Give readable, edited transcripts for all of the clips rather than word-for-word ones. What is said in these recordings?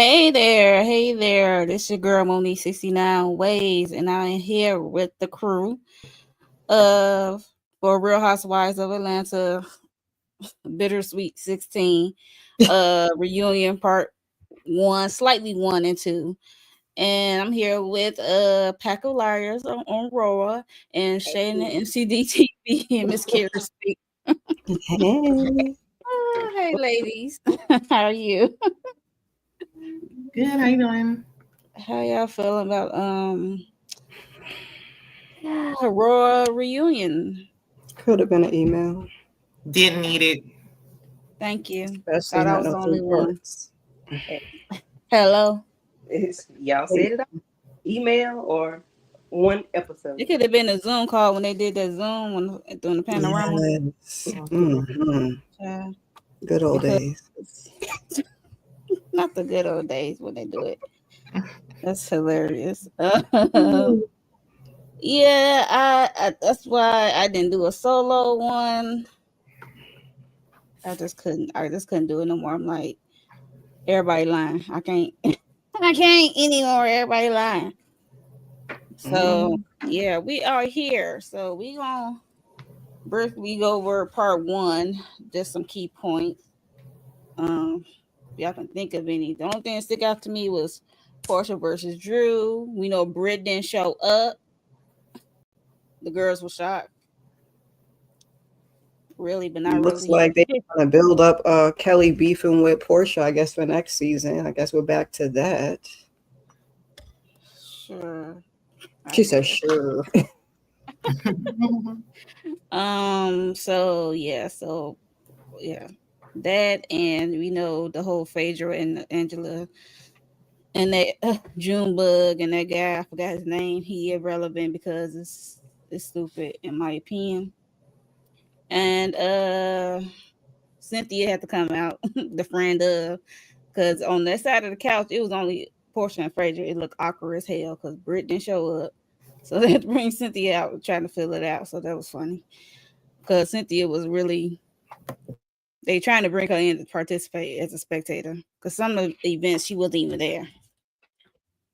Hey there. This your girl Monique 69 Ways, and I'm here with the crew of for Real Housewives of Atlanta Bittersweet 16 reunion part one, slightly one and two. And I'm here with Pack of Liars on RHOA and Shayna MCDTV and Miss Kira Speak. Hey, Hey ladies. How are you? Good. How you doing? How y'all feeling about RHOA reunion? could have been an email, Didn't need it. Thank you. especially Thought I not was no the three only one. parts. Hello. Y'all said it on email or one It episode. could have been a Zoom call when they did that Zoom when doing the panorama. Yes. hmm Yeah, Good old because days. not the good old days when they do it. That's hilarious. Yeah, I that's why I didn't do a solo one. I just couldn't. I just couldn't do it no more. I'm like everybody lying. I can't. I can't anymore. Everybody lying. So yeah, we are here. So we gonna briefly go over part one, just some key points. If y'all can think of any. The only thing that stick out to me was Portia versus Drew. We know Britt didn't show up. The girls were shocked, really, but not Looks really. like they want to build up Kelly beefing with Portia, I guess, for next season. I guess we're back to that. Sure. She said, sure. So yeah. So yeah. That and we know the whole Phaedra and Angela and that June Bug and that guy, I forgot his name. He irrelevant because it's stupid in my opinion. And Cynthia had to come out, the friend of, because on that side of the couch it was only Portia and Frazier. It looked awkward as hell because Britt didn't show up, so they had to bring Cynthia out trying to fill it out. So that was funny because Cynthia was really they trying to bring her in to participate as a spectator because some of the events she wasn't even there.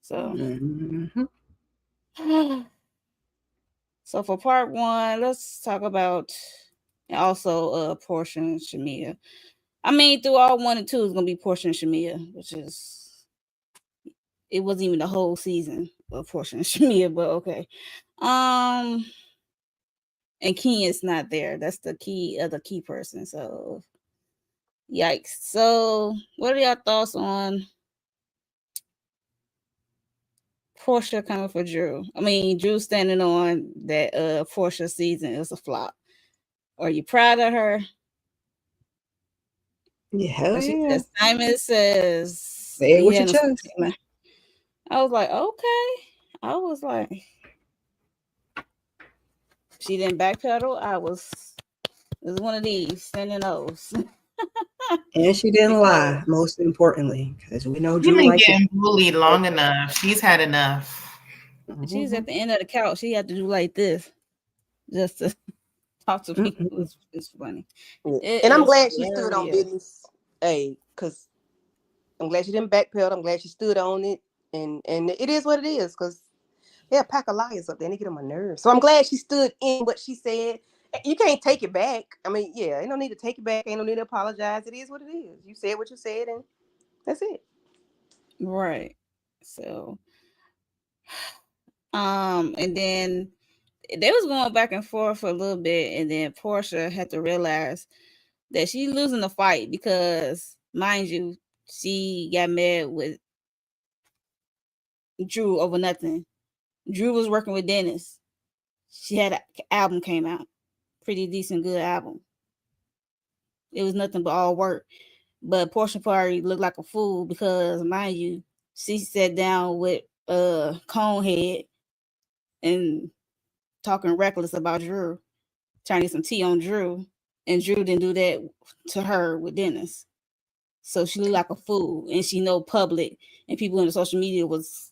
So. So for part one, let's talk about also Portia and Shamia. I mean, through all one and two is gonna be Portia and Shamia, which is it wasn't even the whole season of Portia and Shamia, but okay. Um, and Kenya's not there. That's the key person. So yikes. So what are y'all thoughts on Portia coming for Drew? I mean, Drew standing on that Portia season is a flop. Are you proud of her? Yeah, hell She yeah. says, Simon says, Say it with yeah, your chest. I was like, okay. I was like, she didn't backpedal. It was one of these, sending those. And she didn't lie, most importantly, because we know You've Drew been likes getting bullied long enough. She's had enough. She's at the end of the couch. She had to do like this just to talk to people. It's funny. And I'm glad she stood on business. Hey, because I'm glad she didn't backpedal. I'm glad she stood on it. And it is what it is, because they're a pack of liars up there and they get on my nerves. So I'm glad she stood in what she said. You can't take it back. I mean, yeah, ain't no need to take it back. Ain't no need to apologize. It is what it is. You said what you said, and that's it. Right. So, and then they was going back and forth for a little bit, and then Portia had to realize that she's losing the fight because, mind you, she got mad with Drew over nothing. Drew was working with Dennis. She had an album came out, pretty decent, good album. It was nothing but all work. But Portia Party looked like a fool because, mind you, she sat down with Conehead and talking reckless about Drew, trying to get some tea on Drew, and Drew didn't do that to her with Dennis. So she looked like a fool, and she know public and people in the social media was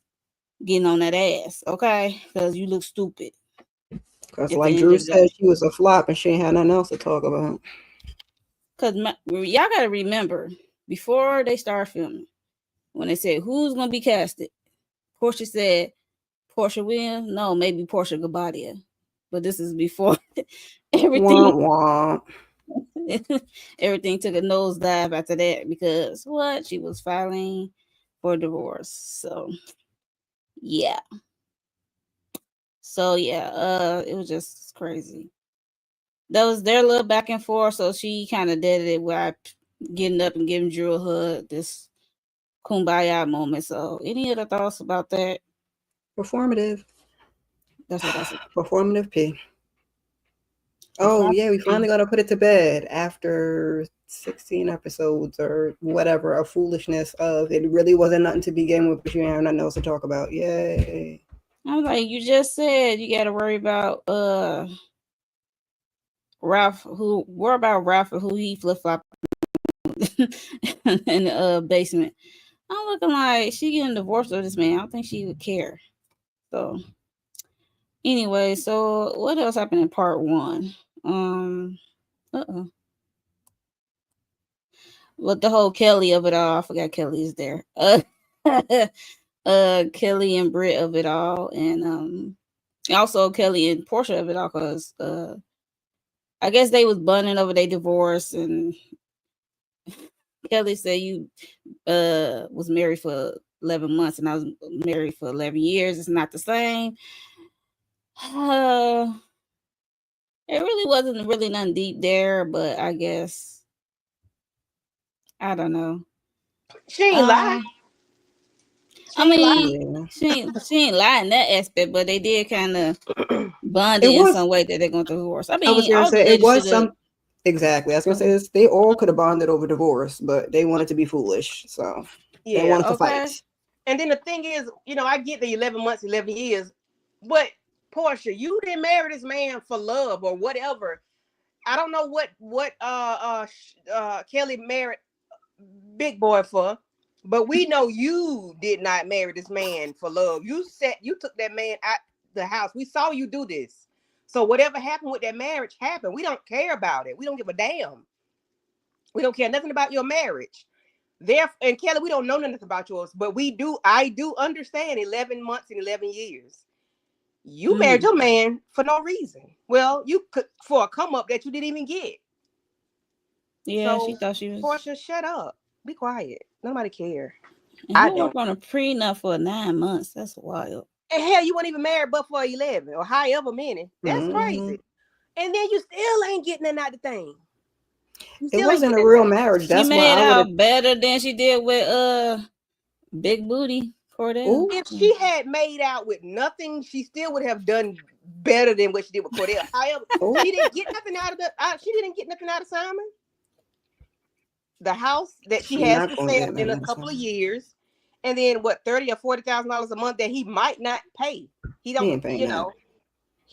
getting on that ass, okay? Because you look stupid. Because, At the like end Drew of the said, day. she was a flop and she ain't had nothing else to talk about. Because y'all got to remember, before they start filming, when they said who's gonna be casted, Portia said Portia Williams. No, maybe Portia Gabadia. But this is before everything. Wah, wah. Everything took a nosedive after that because what she was filing for divorce. So yeah. It was just crazy. That was their little back and forth. So she kind of did it by getting up and giving Drew a hug. This kumbaya moment. So any other thoughts about that? Performative. That's what I said. Performative P. Oh yeah, we finally got to put it to bed after 16 episodes or whatever of foolishness of it really wasn't nothing to begin with, but you have nothing else to talk about. Yay. I was like, you just said you gotta worry about Ralph and who he flip-flop in the basement. I'm looking like she getting divorced with this man. I don't think she would care. So anyway, so what else happened in part 1? With the whole Kelly of it all. I forgot Kelly is there. Kelly and Britt of it all, and also Kelly and Portia of it all, because I guess they was bonding over their divorce, and Kelly said you was married for 11 months and I was married for 11 years. It's not the same. It really wasn't really nothing deep there, but I guess I don't know. She ain't lying. She ain't lying in that aspect, but they did kind of bond it in some way that they're going through divorce. I mean, I was gonna say it was some exactly. I was gonna say this, they all could have bonded over divorce, but they wanted to be foolish, so they wanted to fight. And then the thing is, I get the 11 months, 11 years, but Portia, you didn't marry this man for love or whatever. I don't know what Kelly married Big Boy for, but we know you did not marry this man for love. You took that man out the house. We saw you do this. So whatever happened with that marriage happened. We don't care about it. We don't give a damn. We don't care nothing about your marriage. And Kelly, we don't know nothing about yours, but I do understand 11 months and 11 years. You married your man for no reason. Well, you could for a come up that you didn't even get. Yeah, so, she thought she was. Portia, shut up. Be quiet. Nobody care. I don't on a prenup for 9 months. That's wild. And hell, you weren't even married but for 11 or however many. That's crazy. And then you still ain't getting nothing out the thing. It wasn't a real marriage. That's she made out better than she did with Big Booty Cordell. If she had made out with nothing, she still would have done better than what she did with Cordell. However, she didn't get nothing out of she didn't get nothing out of Simon. The house that she has to sell in a couple of years, and then what, $30,000 or $40,000 a month that he might not pay. He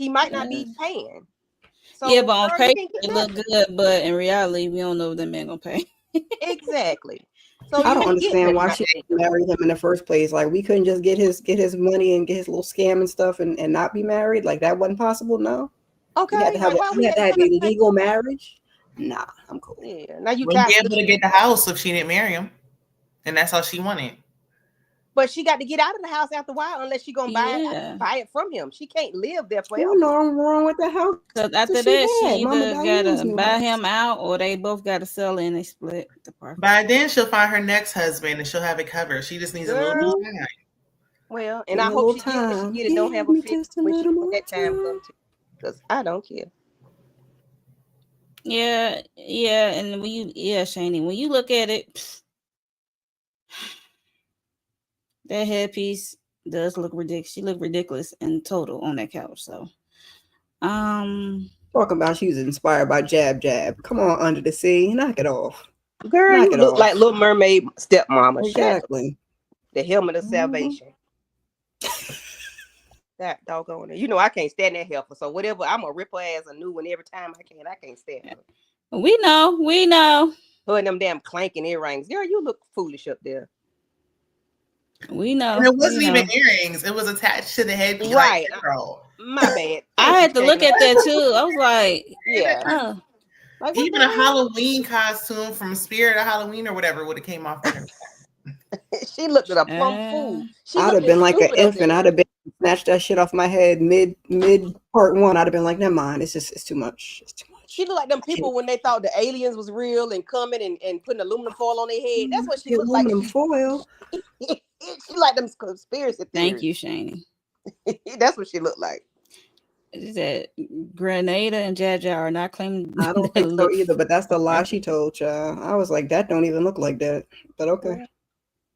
might not be paying. So yeah, but on paper it look good, but in reality, we don't know if that man gonna pay. Exactly. So I don't understand why she married him in the first place. Like, we couldn't just get his money and get his little scam and stuff and not be married. Like, that wasn't possible. No. Okay. We had to have a legal marriage. Nah, I'm cool. Yeah. Now you would be able to get the house if she didn't marry him, and that's all she wanted. But she got to get out of the house after a while, unless she gonna buy it from him. She can't live there forever. There's nothing wrong with the house. So after that, she either gotta buy him out, or they both gotta sell it and they split the property. By then, she'll find her next husband and she'll have it covered. She just needs a little time. Well, and I hope she get it. Don't have a fit when that time comes, because I don't care. Yeah, and Shani, when you look at it, that headpiece does look ridiculous. She looked ridiculous in total on that couch. So, talking about she was inspired by Jab Jab. Come on, Under the Sea, knock it off. Girl, you look like Little Mermaid stepmama. Exactly. The helmet of salvation. That doggone it. I can't stand that heifer. So whatever, I'm gonna rip her ass a new one every time I can. I can't stand her. We know. Her and them damn clanking earrings. Girl, you look foolish up there. We know. And it wasn't even earrings. It was attached to the headpiece. Right. Like, girl. My bad. I had to look at that too. I was like, yeah. Like, even a Halloween costume from Spirit of Halloween or whatever would have came off there. She looked at a plum fool. I'd have been like an infant. I'd have been snatched that shit off my head mid part one. I'd have been like, never mind. It's too much. It's too much. She looked like them people when they thought the aliens was real and coming and putting aluminum foil on their head. That's what she looked like. Aluminum foil. She like them conspiracy theories. Thank you, Shani. That's what she looked like. Is that Grenada and Jaja are not claiming? I don't think so either, but that's the lie she told, child. I was like, that don't even look like that. But okay.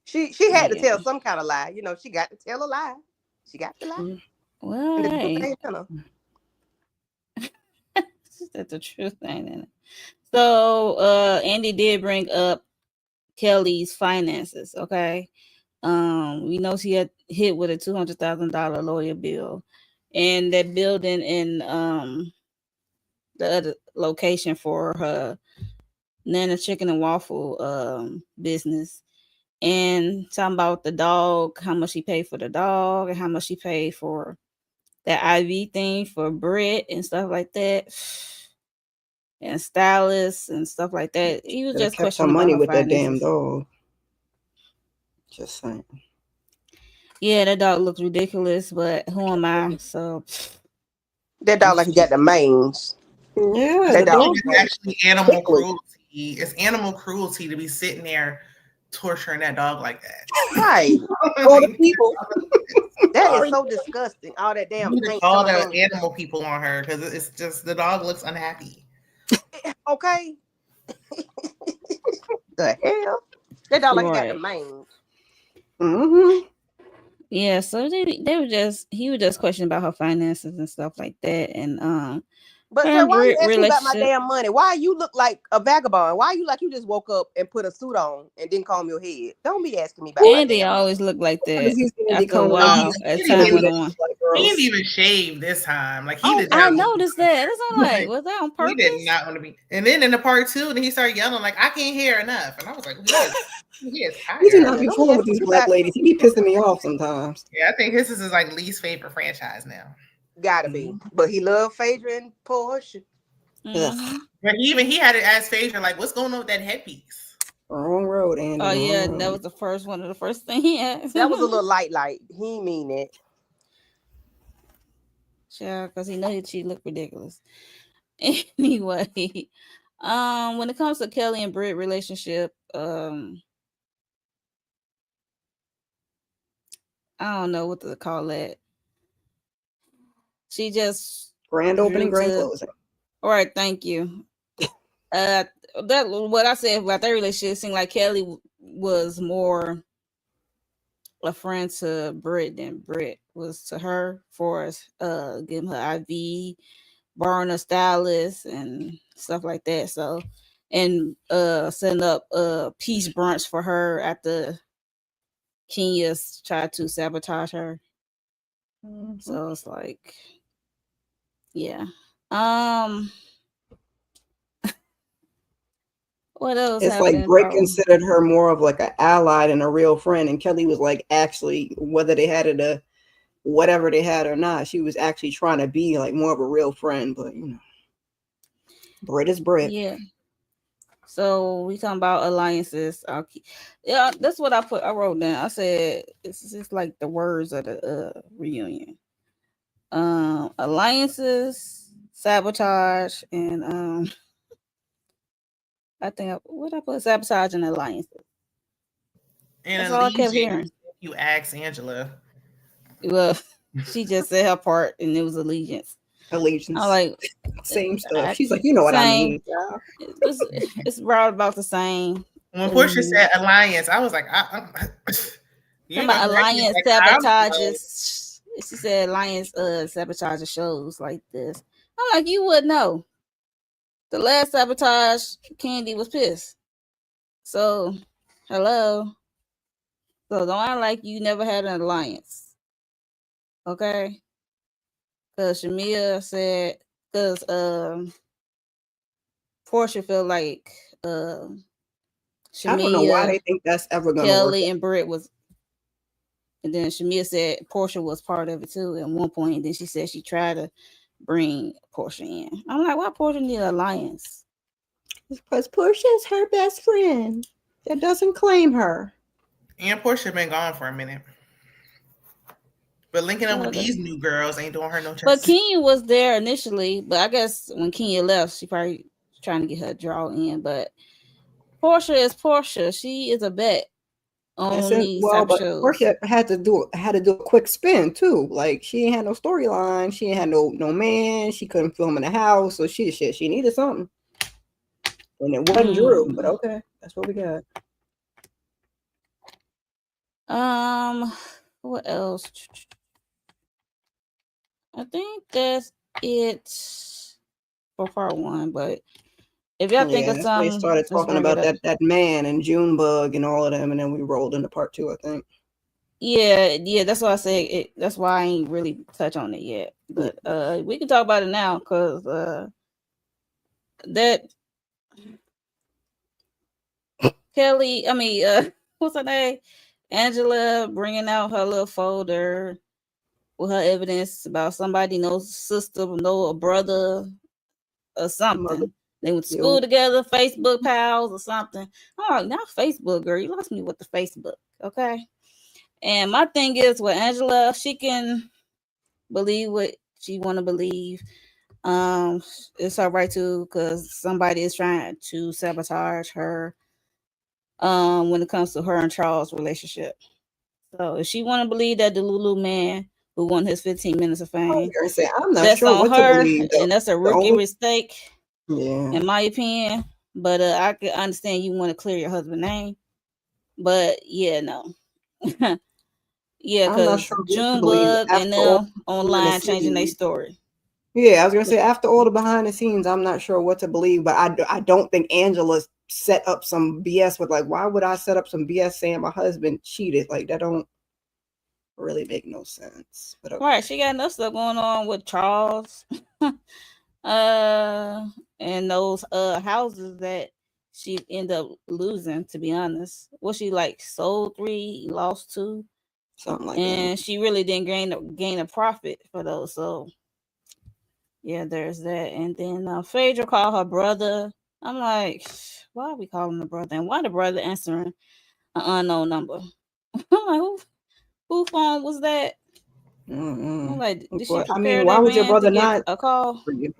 She had to tell some kind of lie. You know, she got to tell a lie. She got to lie. Well, hey. That's the truth, ain't it? So Andy did bring up Kelly's finances. Okay. We know she had hit with a $200,000 lawyer bill, and that building in the other location for her Nana Chicken and Waffle business, and talking about the dog, how much she paid for the dog, and how much she paid for that IV thing for Brett and stuff like that, and stylists and stuff like that. He was just kept some money with that damn dog. Just saying. Yeah, that dog looks ridiculous, but who am I? So that dog like he got the mange. Yeah, that dog is actually animal cruelty. It's animal cruelty to be sitting there torturing that dog like that. Right. All the people. That is so disgusting. All that damn paint. All the animal people on her because it's just the dog looks unhappy. Okay. The hell? That dog like got the mange. Mm-hmm. Yeah, so they were just he was just questioning about her finances and stuff like that, and But so why you asking about my damn money? Why you look like a vagabond? Why you like you just woke up and put a suit on and didn't comb your head? Don't be asking me about Andy always looked like that after a while as time went on. He didn't even shave this time. Like he did. I noticed that. That's all like, was that on purpose? He did not want to be. And then in the part 2, and he started yelling like, "I can't hear enough," and I was like, "He is tired." You do not be fooling with these black ladies. He be pissing me off sometimes. Yeah, I think his is his like least favorite franchise now. Gotta be, but he loved Phaedra and Portia. Mm-hmm. But he had to ask Phaedra like, "What's going on with that headpiece?" Wrong road, Andy. Oh yeah, that was the first thing he asked. That was a little light. He mean it. Yeah, because he know she looked ridiculous. Anyway, when it comes to Kelly and Britt relationship, I don't know what to call that. She just grand opening, grand closing. All right, thank you. That what I said about their relationship seemed like Kelly was more a friend to Britt than Britt was to her, for giving her IV, borrowing a stylist and stuff like that. So, and setting up peace brunch for her after Kenya's tried to sabotage her. Mm-hmm. So it's like, yeah. What else? It's like Britt considered her more of like an ally than a real friend, and Kelly was like, actually, whether they had it whatever they had or not, she was actually trying to be like more of a real friend. But you know, Britt is Britt. Yeah. So we talking about alliances. Yeah, that's what I wrote down. I said it's just like the words of the reunion. Alliances, sabotage, and I think what I put sabotage and alliances. And that's all I kept hearing. You asked Angela. Well, she just said her part, and it was allegiance. Allegiance. I like same stuff. She's like, you know what I mean. It's brought about the same. When Portia said alliance, I was like, alliance sabotages. She said alliance sabotages shows like this. I'm like, you would know. The last sabotage, Candy was pissed. So, hello. So don't act like you never had an alliance. Okay? Because Shamia said, because Portia felt like Shamia, I don't know why they think that's ever going to work. Kelly and Britt was, and then Shamia said Portia was part of it too at one point. And then she said she tried to bring Portia in. I'm like, why Portia need an alliance? Because Portia is her best friend that doesn't claim her. And Portia been gone for a minute. But linking up with these new girls ain't doing her no justice. But Kenya was there initially, but I guess when Kenya left, she probably trying to get her draw in. But Portia is Portia. She is a bet on these type of shows. Portia had to do a quick spin too. Like she ain't had no storyline. She ain't had no man. She couldn't film in the house. So she needed something. And it wasn't Drew, but okay, that's what we got. What else? I think that's it for part 1. But if y'all think of something, they started talking about that man and Junebug and all of them, and then we rolled into part 2, I think. Yeah, that's why I say that's why I ain't really touch on it yet. But we can talk about it now because that Kelly, what's her name? Angela bringing out her little folder with her evidence about somebody knows sister, know a brother or something. They went to school together, Facebook pals or something. Oh, not Facebook, girl. You lost me with the Facebook, okay? And my thing is with Angela, she can believe what she want to believe. It's her right to, because somebody is trying to sabotage her when it comes to her and Charles' relationship. So if she want to believe that the Lulu man who won his 15 minutes of fame, I'm not that's sure on what her, to believe, and that's a rookie mistake, in my opinion. But I can understand you want to clear your husband's name. But yeah, no. Yeah, because Junebug and them online changing their story. Yeah, I was gonna say after all the behind the scenes, I'm not sure what to believe, but I don't think Angela set up some BS with, like, why would I set up some BS saying my husband cheated? Like, that don't really make no sense. But okay. Right, she got enough stuff going on with Charles, and those houses that she ended up losing. To be honest, was she like sold 3, lost 2? Something like and that. She really didn't gain a profit for those. So yeah, there's that. And then Phaedra called her brother. I'm like, why are we calling the brother? And why the brother answering an unknown number? I'm like, who phone was that? I'm like, did she prepare why that would your man brother to get not a call? For you?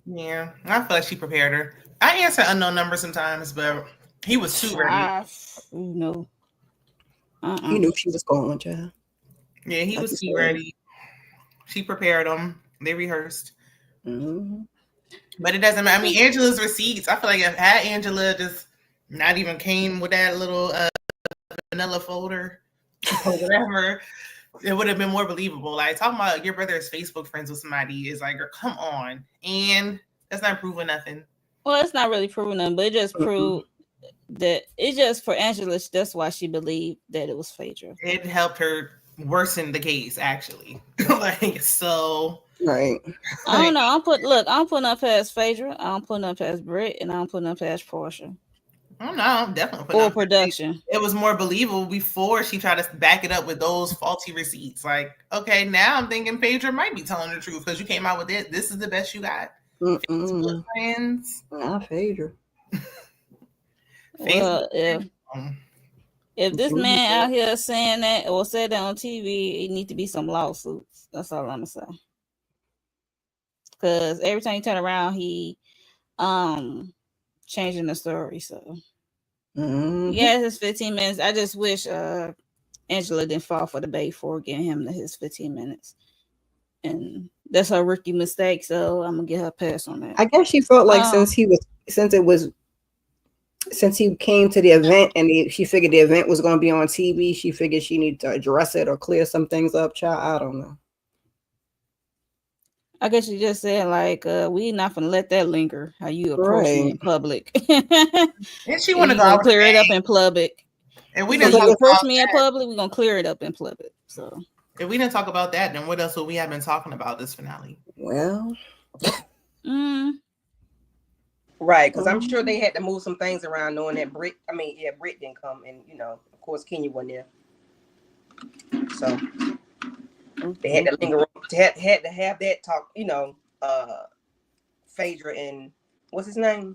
Yeah, I feel like she prepared her. I answer unknown numbers sometimes, but he was too ready. No. He knew she was going, child. Yeah, he was too ready. She prepared him. They rehearsed. Mm-hmm. But it doesn't matter. I mean, Angela's receipts, I feel like if had Angela just not even came with that little vanilla folder or whatever, it would have been more believable. Like, talking about your brother is Facebook friends with somebody is like, come on. And that's not proving nothing. Well, it's not really proving nothing, but it just proved that it's just for Angela. That's why she believed that it was Phaedra. It helped her worsen the case, actually. Like, so. Right. I don't know. I'm putting up past Phaedra. I'm putting up past Britt, and I'm putting up past Portia. I don't know. I'm definitely putting up production. It was more believable before she tried to back it up with those faulty receipts. Like, okay, now I'm thinking Phaedra might be telling the truth because you came out with it. This is the best you got. Facebook friends. Not Phaedra. Well, if this man out here saying that or said that on TV, it need to be some lawsuits. That's all I'm gonna say. Because every time you turn around, he changing the story. So yeah, his 15 minutes. I just wish Angela didn't fall for the bait for giving him his 15 minutes. And that's her rookie mistake. So I'm gonna get her a pass on that. I guess she felt like since he came to the event and she figured the event was going to be on TV, she figured she needed to address it or clear some things up. Child, I don't know. I guess you just said like we not gonna let that linger. How you approach me in public? And she want to go clear it up in public. And we didn't approach me in public. We're gonna clear it up in public. So if we didn't talk about that, then what else would we have been talking about this finale? Well, right, because I'm sure they had to move some things around, knowing that Britt didn't come, and of course Kenya wasn't there, so they had to linger, had to have that talk, Phaedra and what's his name,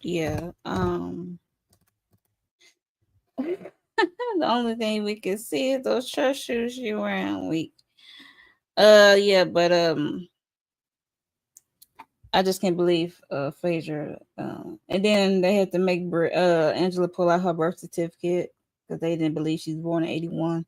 Yeah. The only thing we can see is those church shoes you wearing week. Yeah, but I just can't believe Phaedra. And then they had to make Angela pull out her birth certificate because they didn't believe she was born in 81.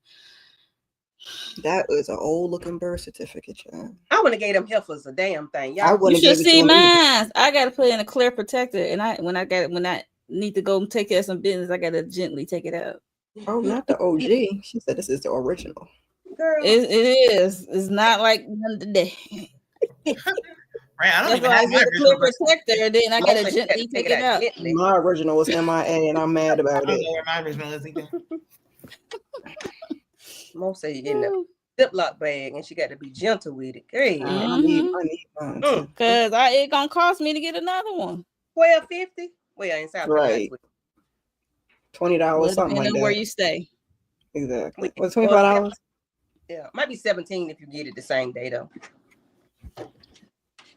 That was an old looking birth certificate, child. I wouldn't have gave them heifers a damn thing. I Y'all, You wouldn't should give it to see him either. mine. I gotta put in a clear protector, and when I need to go take care of some business, I gotta gently take it out. Oh, not the OG. She said this is the original. girl. It is. It's not like none today. Right, I don't That's even why I have my get a clear original birth certificate. protector, then I gotta Mama, you gently gotta take it out. gently. My original was MIA, and I'm mad I about don't it. know where my original is either. Mom said you getting a Ziploc bag, and she got to be gentle with it. Hey, I need mine too. Cause it gonna cost me to get another one. $12.50. Well, in South Carolina, Right. $20, Well, something like depending on that. where you stay. Exactly. Was $25? Yeah, might be $17 if you get it the same day though.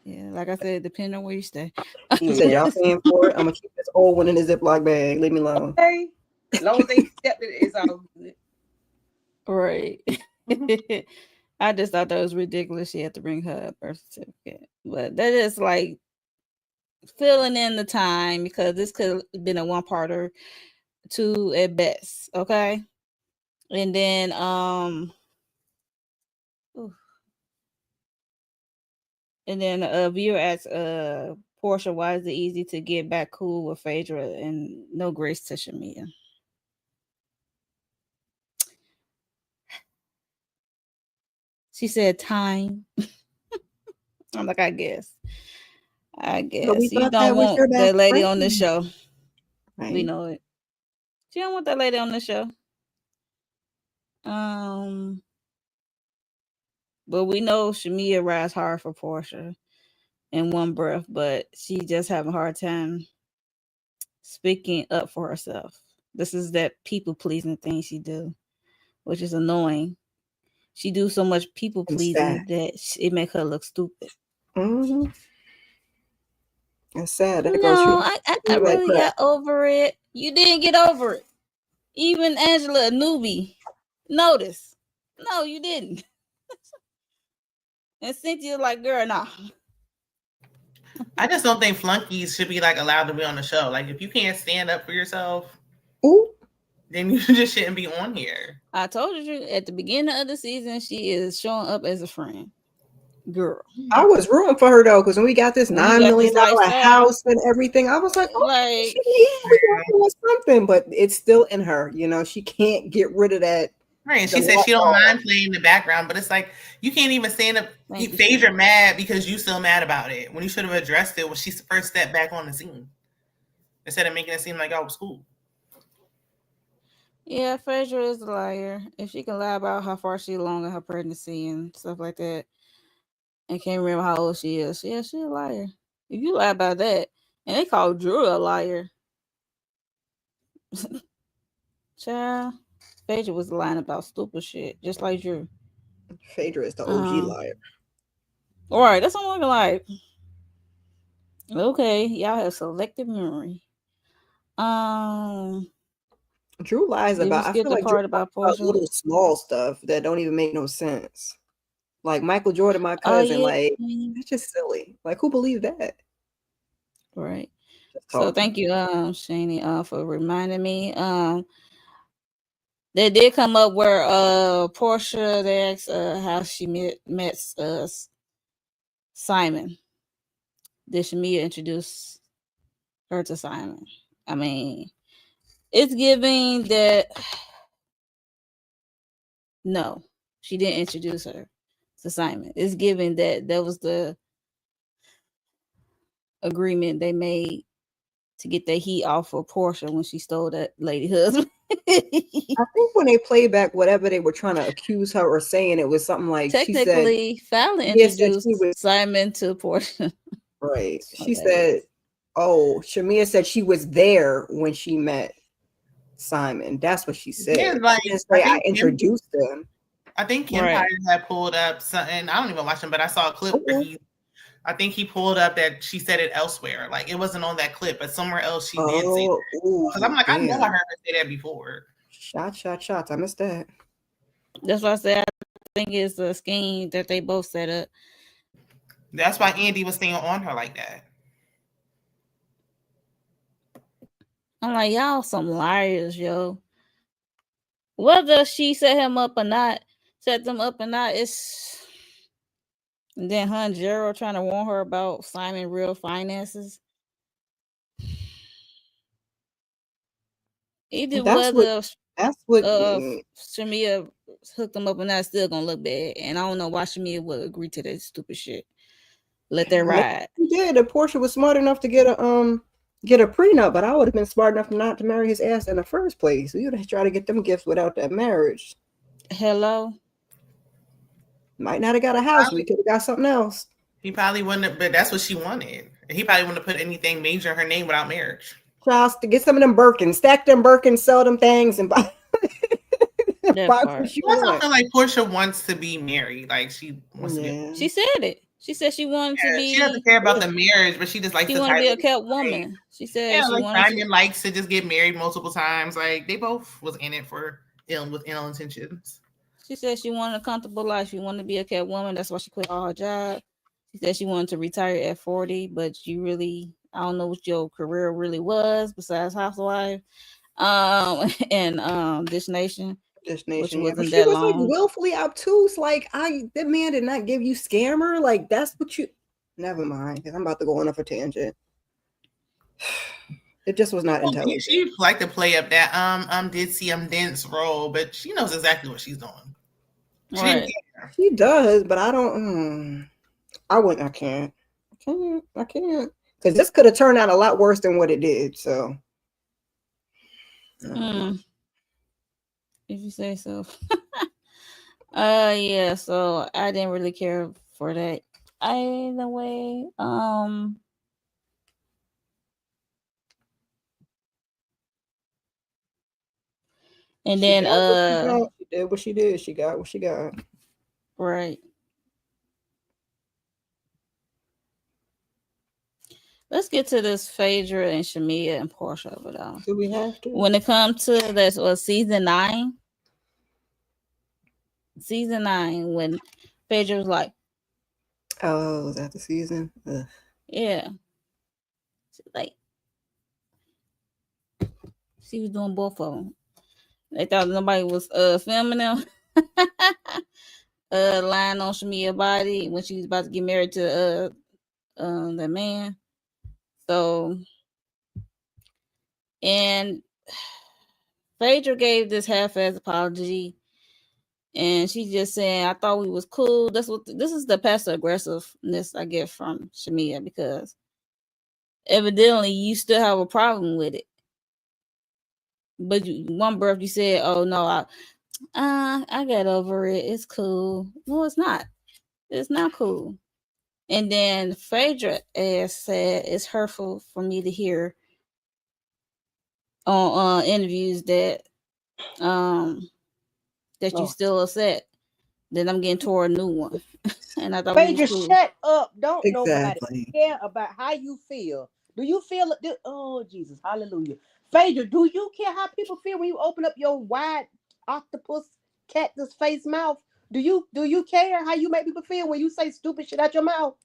Yeah, like I said, depending on where you stay. He said, y'all paying for it? I'm gonna keep this old one in the Ziploc bag. Leave me alone. Okay, as long as they accept it, it's all good. Right. I just thought that was ridiculous. She had to bring her birth certificate, but that is like filling in the time because this could have been a one-parter, two at best. Okay, and then a viewer asks Portia, why is it easy to get back cool with Phaedra and no grace to Shamia? She said time. I'm like, I guess. You don't want that lady on the show. Right. We know it. She don't want that lady on the show. But we know Shamia rides hard for Portia in one breath, but she just having a hard time speaking up for herself. This is that people pleasing thing she do, which is annoying. She do so much people pleasing that it make her look stupid. Mm-hmm. It's sad. That No, I really got over it. You didn't get over it. Even Angela, a newbie, notice. No, you didn't. And Cynthia like, girl, nah. I just don't think flunkies should be like allowed to be on the show. Like, if you can't stand up for yourself, then you just shouldn't be on here. I told you at the beginning of the season, she is showing up as a friend. Girl, I was rooting for her though, because when we got this $9 million house and everything, I was like, oh, like, she doing something, but it's still in her. You know, she can't get rid of that. Right. She said she don't mind playing in the background, but it's like you can't even stand up. Phaedra mad because you still mad about it when you should have addressed it when she first stepped back on the scene instead of making it seem like I was cool. Yeah, Phaedra is a liar. If she can lie about how far she along in her pregnancy and stuff like that, and can't remember how old she is, yeah, she's a liar. If you lie about that, and they call Drew a liar, child, Phaedra was lying about stupid shit, just like Drew. Phaedra is the OG liar. All right, that's what I'm looking like. Okay, y'all have selective memory. Drew lies about. I feel like Drew about little small stuff that don't even make no sense. Like Michael Jordan, my cousin. Like that's just silly. Like who believed that? Right. So thank you, Shani, for reminding me. They did come up where Portia, they asked how she met Simon. Did Shamia introduce her to Simon? I mean, it's giving that no, she didn't introduce her to Simon. It's giving that was the agreement they made to get the heat off of Portia when she stole that lady husband. I think when they played back whatever they were trying to accuse her or saying, it was something like technically Fallon introduced Simon to Portia. Right. She said, "Oh, Shamia said she was there when she met Simon." That's what she said. Yeah, like, she didn't say I introduced them. I think Empire had pulled up something. I don't even watch him, but I saw a clip where he I think he pulled up that she said it elsewhere. Like it wasn't on that clip, but somewhere else she did say that. Because I'm like, I know I heard her say that before. Shots. I missed that. That's why I said I think it's a scheme that they both set up. That's why Andy was staying on her like that. I'm like, y'all some liars, yo. Whether she set them up or not, it's... And then her and Gerald trying to warn her about Simon real finances. Either whether Shamia hooked them up or not, still gonna look bad. And I don't know why Shamia would agree to that stupid shit. Let that ride. Yeah, the Portia was smart enough to get a prenup, but I would have been smart enough not to marry his ass in the first place. We would have tried to get them gifts without that marriage. Hello. Might not have got a house. We could have got something else. He probably wouldn't have, but that's what she wanted. He probably wouldn't have put anything major in her name without marriage. Charles, to get some of them Birkins, stack them Birkins, sell them things, and buy. I feel like Portia wants to be married. Like she wants to be. She said it. She said she wanted to be. She doesn't care about the marriage, but she just likes. She wants to be a kept woman. She said she like Simon likes to just get married multiple times. Like they both was in it with ill intentions. She said she wanted a comfortable life. She wanted to be a kept woman. That's why she quit all her job. She said she wanted to retire at 40, but I don't know what your career really was besides housewife. And Dish Nation. Which wasn't that long. Like willfully obtuse. Like that man did not give you scammer. Like that's what you. Never mind, because I'm about to go on a tangent. It just was not intelligent. She like to play up that dense role, but she knows exactly what she's doing. She does, but I don't. I can't. Because this could have turned out a lot worse than what it did. So. If you say so. Yeah, so I didn't really care for that either way. And then she did what she did. She got what she got. Right. Let's get to this Phaedra and Shamia and Portia over there. Do we have to? When it comes to this, season 9. Season 9, when Phaedra was like, "Oh, is that the season?" Ugh. Yeah. She was doing both of them. They thought nobody was filming them. Lying on Shamia's body when she was about to get married to that man. So, and Phaedra gave this half-ass apology, and she just saying, "I thought we was cool." This is the passive aggressiveness I get from Shamia, because evidently you still have a problem with it. But one breath you said, "Oh no, I got over it. It's cool." No, it's not. It's not cool. And then Phaedra said it's hurtful for me to hear on interviews that you still upset that I'm getting toward a new one. And I thought Phaedra, shut up. Don't nobody care about how you feel. Do you feel it? Oh, Jesus, hallelujah. Phaedra, do you care how people feel when you open up your wide octopus cactus face mouth? Do you care how you make people feel when you say stupid shit out your mouth?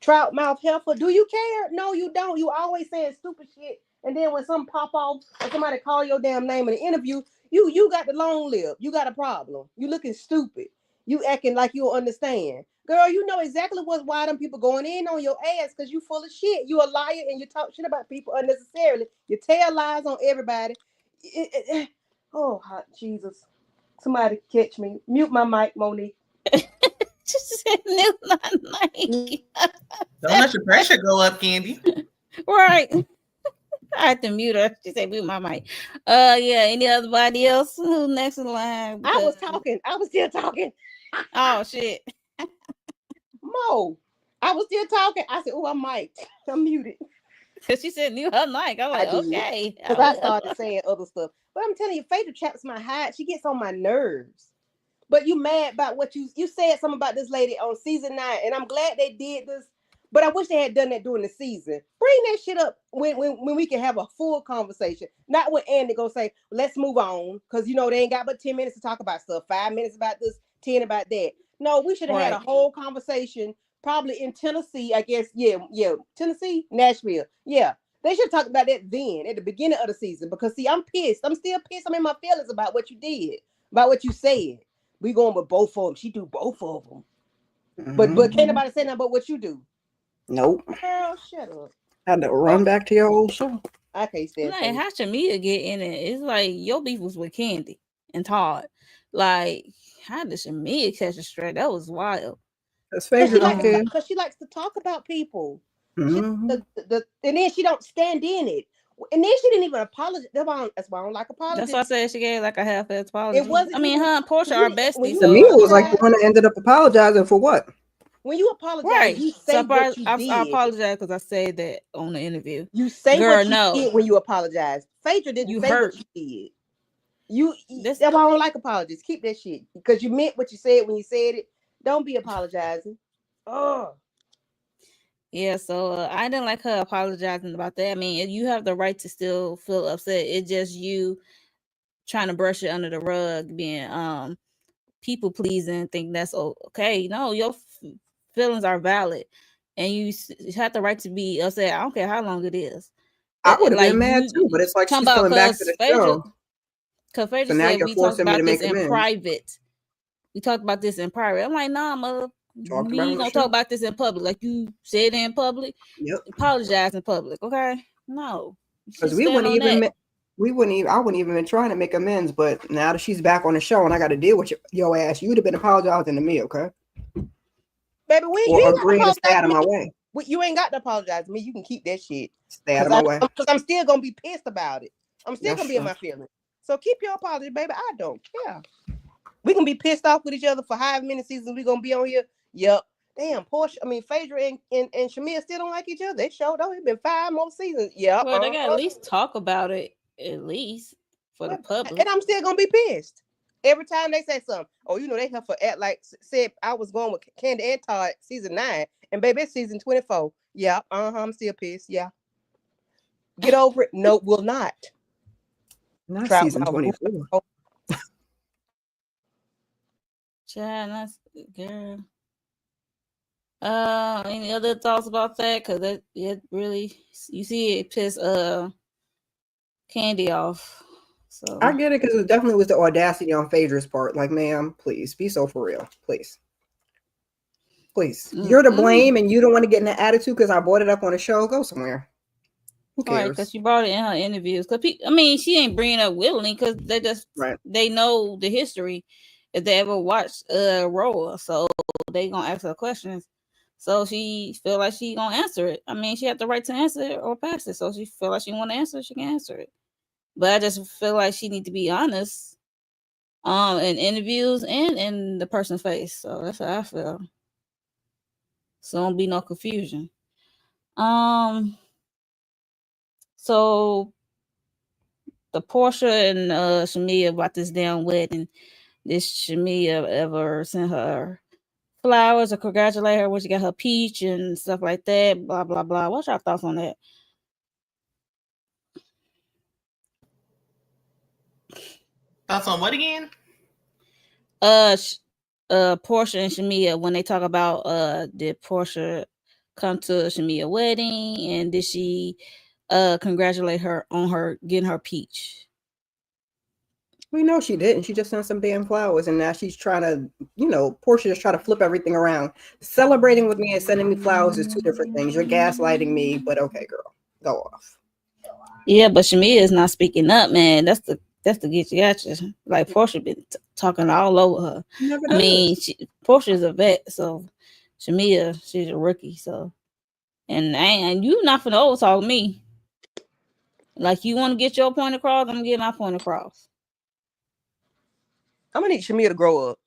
Trout mouth heifer. Do you care? No, you don't. You always saying stupid shit. And then when something pop off or somebody call your damn name in the interview, you got the long lip. You got a problem. You looking stupid. You acting like you don't understand. Girl, you know exactly why them people going in on your ass, because you full of shit. You a liar and you talk shit about people unnecessarily. You tell lies on everybody. Oh, hot Jesus. Somebody catch me. Mute my mic, Monique. Don't let your pressure go up, Candy. Right. I had to mute her. She said mute my mic. Yeah, any other else? Who's next in line? I was talking. I was still talking. Oh shit. Mo. I was still talking. I said, "Oh, I'm mic'd. I'm muted." Because she said mute her mic. I'm like, okay. Because I started saying other stuff. But I'm telling you, Phaedra chaps my hide. She gets on my nerves. But you mad about what you said something about this lady on season 9, and I'm glad they did this But I wish they had done that during the season. Bring that shit up when we can have a full conversation. Not when Andy go say, let's move on. Because, you know, they ain't got but 10 minutes to talk about stuff. 5 minutes about this, 10 about that. No, we should have had a whole conversation probably in Tennessee, I guess. Yeah. Tennessee, Nashville. Yeah. They should talk about that then at the beginning of the season. Because, see, I'm pissed. I'm still pissed. I'm in my feelings about what you did, about what you said. We going with both of them. She do both of them. Mm-hmm. But can't nobody say nothing about what you do. Nope. Girl, shut up. Had to run back to your old show. I can't stand like how Shamia get in it. It's like your beef was with Candy and Todd. Like, how did Shamia catch a straight? That was wild. Because she likes to talk about people. Mm-hmm. And then she don't stand in it. And then she didn't even apologize. That's why I don't like apologies. That's why I said she gave like a half-ass apology. It wasn't. I mean, her and Portia are besties. Shamia was like the one that ended up apologizing for what? When you apologize, right. you say what you did. I apologize because I said that on the interview. You say what you did when you apologize. Phaedra didn't say what you did. That's why I don't like apologies. Keep that shit. Because you meant what you said when you said it. Don't be apologizing. Oh. Yeah, so I didn't like her apologizing about that. I mean, you have the right to still feel upset. It's just you trying to brush it under the rug, being people pleasing, think that's okay. No, your feelings are valid, and you have the right to be upset. I don't care how long it is. I would have been mad too, but it's like she's coming back to the show. Because Phaedra said we talked about this in private. We talked about this in private. I'm like, nah, mother. You gonna talk about this in public, like you said in public. Yep. Apologize in public, okay? No, because I wouldn't even been trying to make amends. But now that she's back on the show and I got to deal with your ass, you would have been apologizing to me, okay? Baby, you agreeing to stay out of my way. You ain't got to apologize to me. You can keep that shit. Stay out of my way. Because I'm still gonna be pissed about it. I'm still gonna be in my feelings. So keep your apology, baby. I don't care. We can be pissed off with each other for however many seasons we gonna be on here. Yep. Damn, Phaedra and Shamia still don't like each other. They showed though. It's been 5 more seasons. Yeah. Well, they gotta at least talk about it, at least for the public. And I'm still gonna be pissed every time they say something. Oh, you know they have for act like said I was going with Candy and Todd season 9, and baby it's season 24. Yeah. I'm still pissed. Yeah. Get over it. No, will not. Not season 24. Child, that's girl. Any other thoughts about that? Because it really, you see, it pissed Candy off. So I get it because it definitely was the audacity on Phaedra's part. Like, ma'am, please be so for real, please. You're to blame, and you don't want to get in an attitude because I brought it up on the show. Go somewhere. Who cares? Right, because she brought it in her interviews. Because she ain't bringing it up willingly because they just they know the history if they ever watched RHOA, so they gonna ask her questions. So she feel like she gonna answer it. I mean, she had the right to answer it or pass it. So she feel like she want to answer it, she can answer it. But I just feel like she need to be honest, in interviews and in the person's face. So that's how I feel. So don't be no confusion. So the Portia and Shamia about this damn wedding. This Shamia ever sent her flowers or congratulate her when she got her peach and stuff like that, blah blah blah. What's your thoughts on that? Thoughts on what again? Portia and Shamia, when they talk about did Portia come to Shamia wedding and did she congratulate her on her getting her peach? We know she didn't. She just sent some damn flowers, and now she's trying to, Portia just try to flip everything around. Celebrating with me and sending me flowers is two different things. You're gaslighting me, but okay, girl, go off. Yeah, but Shamia is not speaking up, man. That's the get you at you. Like Portia been talking all over her. I mean, Portia is a vet, so Shamia, she's a rookie. So, and you not finna overtalk me. Like you want to get your point across, I'm gonna get my point across. I'm gonna need Shamia to grow up.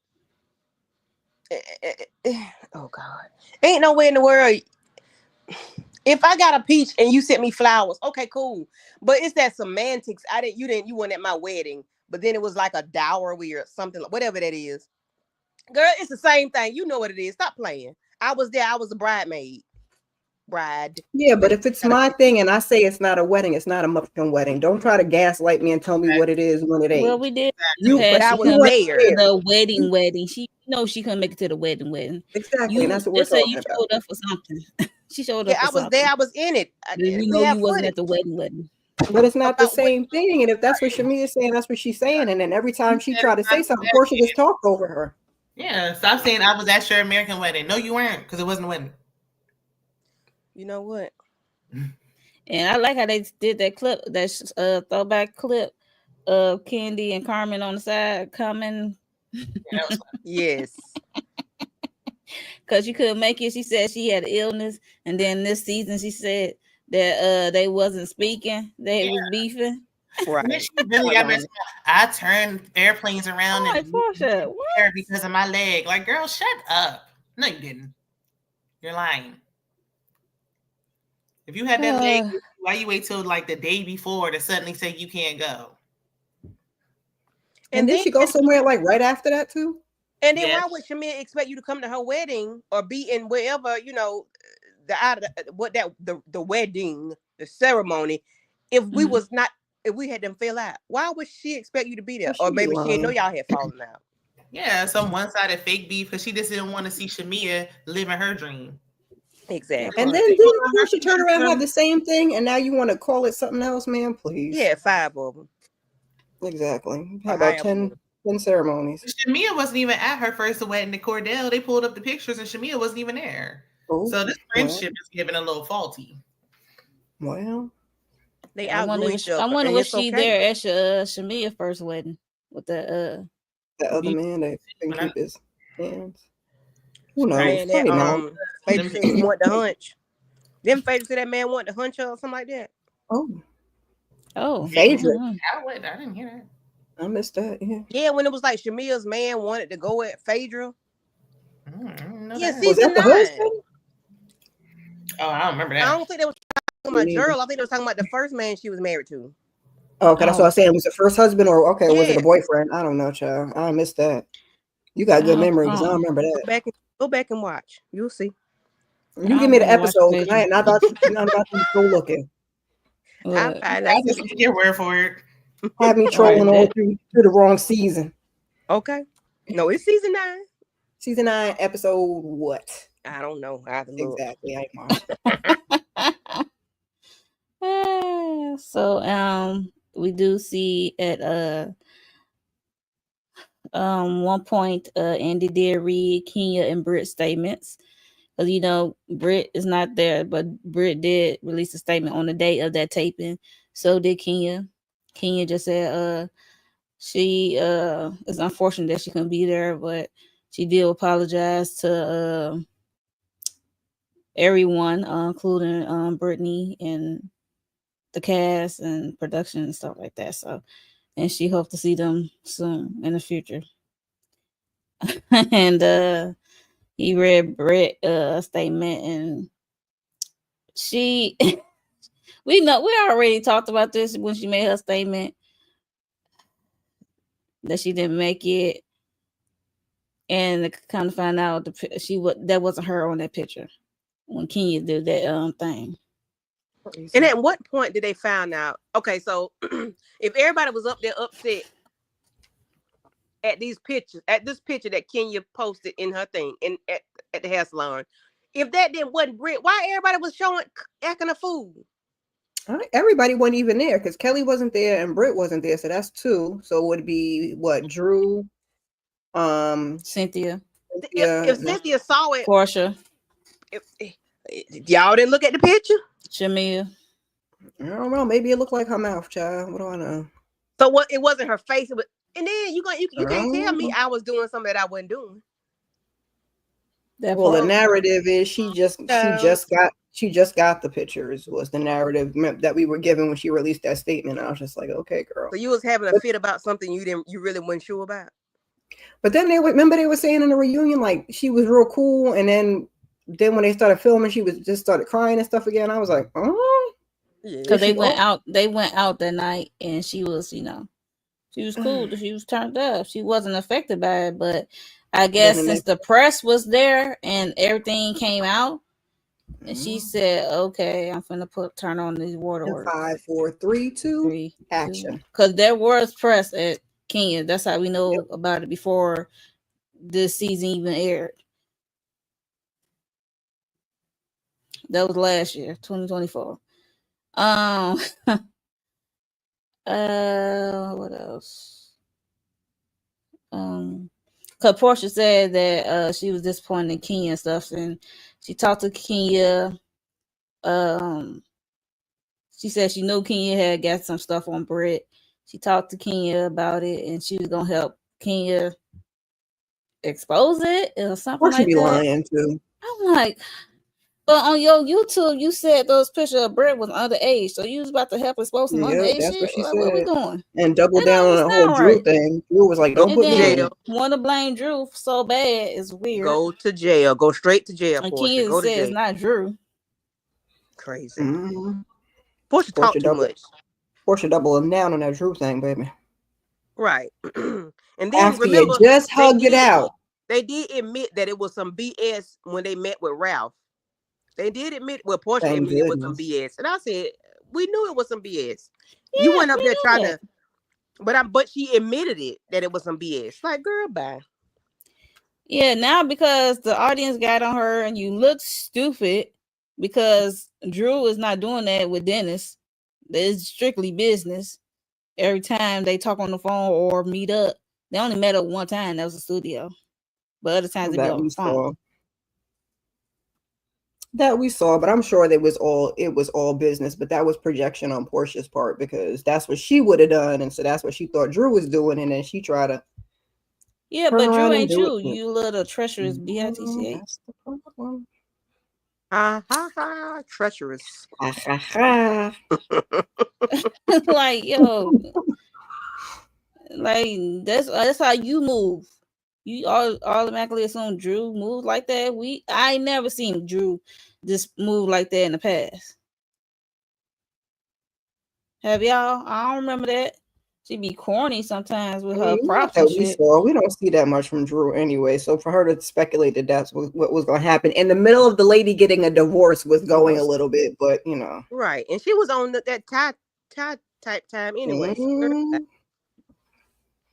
Oh God, ain't no way in the world. If I got a peach and you sent me flowers, okay, cool. But it's that semantics. You weren't at my wedding, but then it was like a dowry or something, whatever that is. Girl, it's the same thing. You know what it is. Stop playing. I was there. I was a bridesmaid. bride. Yeah, but if it's my thing and I say it's not a wedding, it's not a motherfucking wedding. Don't try to gaslight me and tell me what it is when it ain't. Well, we did. But I was there. there. The wedding. She she couldn't make it to the wedding. Exactly, and that's what we're talking you about. showed up for something. She showed up. Yeah, I was there. I was in it. We know you wasn't at the wedding. But it's not the same thing. And if that's what Shamia is saying, that's what she's saying. And then every time she tried to say something, Portia just talked over her. Yeah, stop saying I was at your American wedding. No, you weren't, because it wasn't a wedding. You know what? And I like how they did that clip, that throwback clip of Candy and Carmen on the side coming. Yes. Because she couldn't make it. She said she had illness. And then this season she said that they wasn't speaking. They was beefing. Right. She really got messed up. I turned airplanes around and Portia, what? because of my leg. Like, girl, shut up. No, you didn't. You're lying. If you had that leg, why you wait till like the day before to suddenly say you can't go? And then she go somewhere like right after that too. And then why would Shamia expect you to come to her wedding or be in wherever, you know, the wedding, the ceremony, if we was not, if we had them fill out? Why would she expect you to be there? Or maybe she didn't know y'all had fallen out. Yeah, some one-sided fake beef because she just didn't want to see Shamia living her dream. Exactly. And then didn't Portia turn around and have the same thing, and now you want to call it something else, man? Please. Yeah, 5 of them. Exactly. How about 10 ceremonies? Shamia wasn't even at her first wedding to Cordell. They pulled up the pictures, and Shamia wasn't even there. Oh, so this friendship is giving a little faulty. Well, they I wonder was she there at Shamia first wedding with the other man that can keep his hands. Who knows? That, Phaedra said he want to hunch. Then Phaedra said that man want to hunch her or something like that. Oh, Phaedra. I didn't hear that. I missed that. Yeah, when it was like Shamia's man wanted to go at Phaedra. Yeah, season 9. Oh, I don't remember that. I don't think they was talking about Gerald. I think they was talking about the first man she was married to. Oh, okay, that's what I was saying. Was it first husband or was it a boyfriend? I don't know, child. I missed that. You got good memory because I don't remember that. Go back and watch. You'll see. You give me the episode because I ain't not about to go looking. I just get your word for it. Have me trolling all through the wrong season. Okay. No, it's season 9. Season 9, episode what? I don't know. I have to look. Exactly. I ain't watched. So we do see at one point Andy did read Kenya and Britt's statements. Because you know Britt is not there, but Britt did release a statement on the day of that taping. So did Kenya. Kenya just said she it's unfortunate that she couldn't be there, but she did apologize to everyone, including Brittany and the cast and production and stuff like that. So, and she hopes to see them soon in the future. And he read Britt's statement, and she we already talked about this when she made her statement that she didn't make it, and kind of find out that wasn't her on that picture when Kenya did that thing. And at what point did they find out? Okay, so if everybody was up there upset at this picture that Kenya posted in her thing at the hair salon, if that wasn't Britt, why everybody was acting a fool? Everybody wasn't even there because Kelly wasn't there and Britt wasn't there, so that's 2. So it would be what? Drew, Cynthia. If Cynthia saw it, Portia. Y'all didn't look at the picture. Shamia. I don't know. Maybe it looked like her mouth, child. What do I know? So what? It wasn't her face. And then you can't tell me I was doing something that I wasn't doing. The narrative is she just got the pictures was the narrative that we were given when she released that statement. I was just like, okay, girl. So you was having a fit about something you really weren't sure about. But then they were saying in the reunion like she was real cool, and then when they started filming, she started crying and stuff again. I was like, oh, because they went out that night, and she was, she was cool. She was turned up. She wasn't affected by it, but I guess since the press was there and everything came out, And she said, "Okay, I'm finna turn on these waterworks." 5, 4, 3, 2, action. Because there was press at Kenya. That's how we know about it before this season even aired. That was last year, 2024. What else? Because Portia said that she was disappointed in Kenya and stuff, and she talked to Kenya. She said she knew Kenya had got some stuff on Brett. She talked to Kenya about it, and she was gonna help Kenya expose it or something Portia like be that. lying too. I'm like, but on your YouTube, you said those pictures of Brett was underage, so you was about to help expose some underage that's shit. what she said. What we doing? And double That down don't on the even whole sound Drew right. thing. Drew was like, "Don't And put me in then it." want to blame Drew so bad is weird. Go to jail. Go straight to jail, And Portia. Kenya Go to said jail. it's not Drew. Crazy. Mm-hmm. Portia talk too much. Portia double down on that Drew thing, baby. Right. And then After remember, you just hugged it out. They did admit that it was some BS when they met with Ralph. They did admit, well, Portia admitted it was some BS. And I said, we knew it was some BS. Yeah, you went up there trying that. to, but she admitted it, that it was some BS. Like, girl, bye. Yeah, now because the audience got on her and you look stupid because Drew is not doing that with Dennis. It's strictly business. Every time they talk on the phone or meet up, they only met up one time. That was the studio. But other times they be on the phone. That we saw, but I'm sure it was all business, but that was projection on Portia's part because that's what she would have done, and so that's what she thought Drew was doing, and then she tried to. Yeah, but Drew ain't you. You little treacherous BITCH. That's the problem. Treacherous. Like, yo, like that's how you move. You automatically assume Drew moves like that. I ain't never seen Drew just move like that in the past. Have y'all? I don't remember that. She be corny sometimes with her props and shit. We don't see that much from Drew anyway. So for her to speculate that that's what was going to happen in the middle of the lady getting a divorce was going a little bit, but you know. Right, and she was on that Ty type time anyway.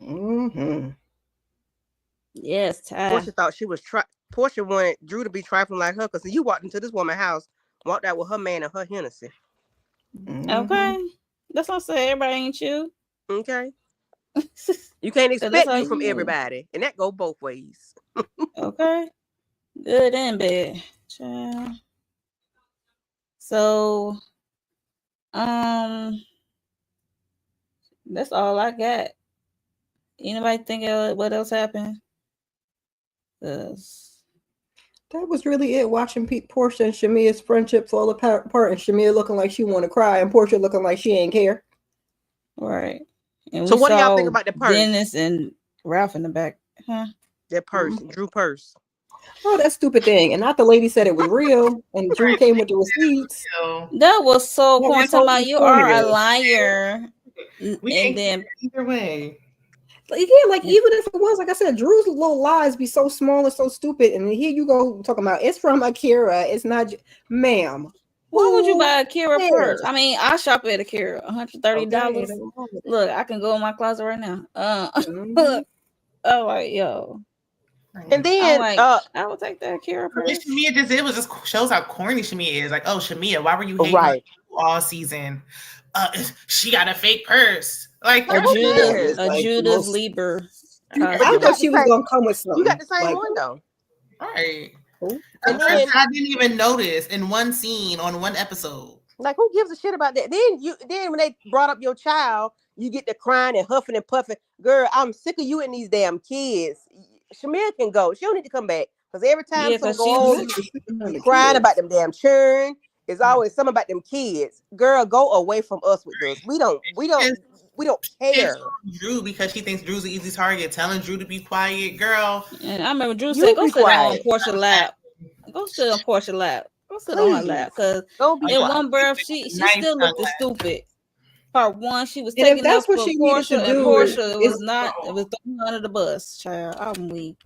Mm-hmm. Yes, Ty. Portia thought she was Portia wanted Drew to be trifling like her because you walked into this woman's house, walked out with her man and her Hennessy. Mm-hmm. Okay, that's what I'm saying. Everybody ain't you. Okay. You can't expect you from everybody, and that go both ways. Okay. Good and bad. Child. So, that's all I got. Anybody think of what else happened? That was really it. Watching Portia and Shamia's friendship fall apart, and Shamia looking like she want to cry, and Portia looking like she ain't care. Right. And so, what do y'all think about the purse? Dennis and Ralph in the back, huh? That purse, Drew purse. Oh, that stupid thing. And not the lady said it was real, and Drew came with the receipts. That was so corny. Talking about you are a liar. And then either way. Yeah, like even if it was, like I said, Drew's little lies be so small and so stupid. And here you go talking about it's from Akira. It's not, ma'am. Why would you buy a Akira purse? I mean, I shop at Akira, $130. Okay, look, I can go in my closet right now. Oh, like yo. And then I would take that Akira purse. Shamia it was just shows how corny Shamia is. Like, oh, Shamia, why were you hating all season? She got a fake purse. Like a Judas Lieber. I thought she was gonna come with something. You got the same one though. Right. And then, I didn't even notice in one scene on one episode. Like, who gives a shit about that? Then when they brought up your child, you get to crying and huffing and puffing. Girl, I'm sick of you and these damn kids. Shamir can go. She don't need to come back because every time something goes on, you crying about them damn churn. It's always something about them kids. Girl, go away from us with this. We don't care. Drew because she thinks Drew's an easy target, telling Drew to be quiet, girl. And I remember Drew said, "Go sit on Portia's lap. Go sit on Portia's lap. Go sit on her lap." Because in one breath, she still looked stupid. Part one, she was taking that's what she Portia, needed to do. And Portia was not. It was thrown under the bus, child. I'm weak.